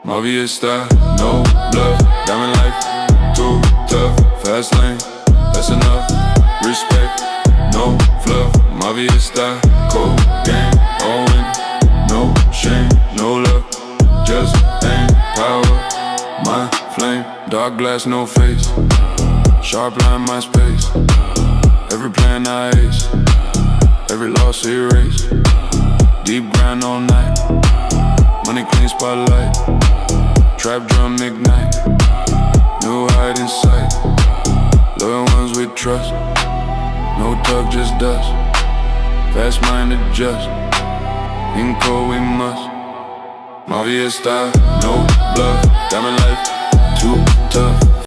Mafia style, no bluff. Diamond life, too tough. Fast lane, that's enough. Respect, no fluff. Mafia style, cold game, all in. No shame, no love. Just aim, power, my flame. Dark glass, no face. Sharp line, my space. Every plan I ace. Every loss erase. Deep grind all night. Money clean spotlight. Trap drum ignite. New hide in sight. Loyal ones we trust. No talk, just dust. Fast minded just. In cold we must. Mafia style, no bluff. Diamond life, too tough.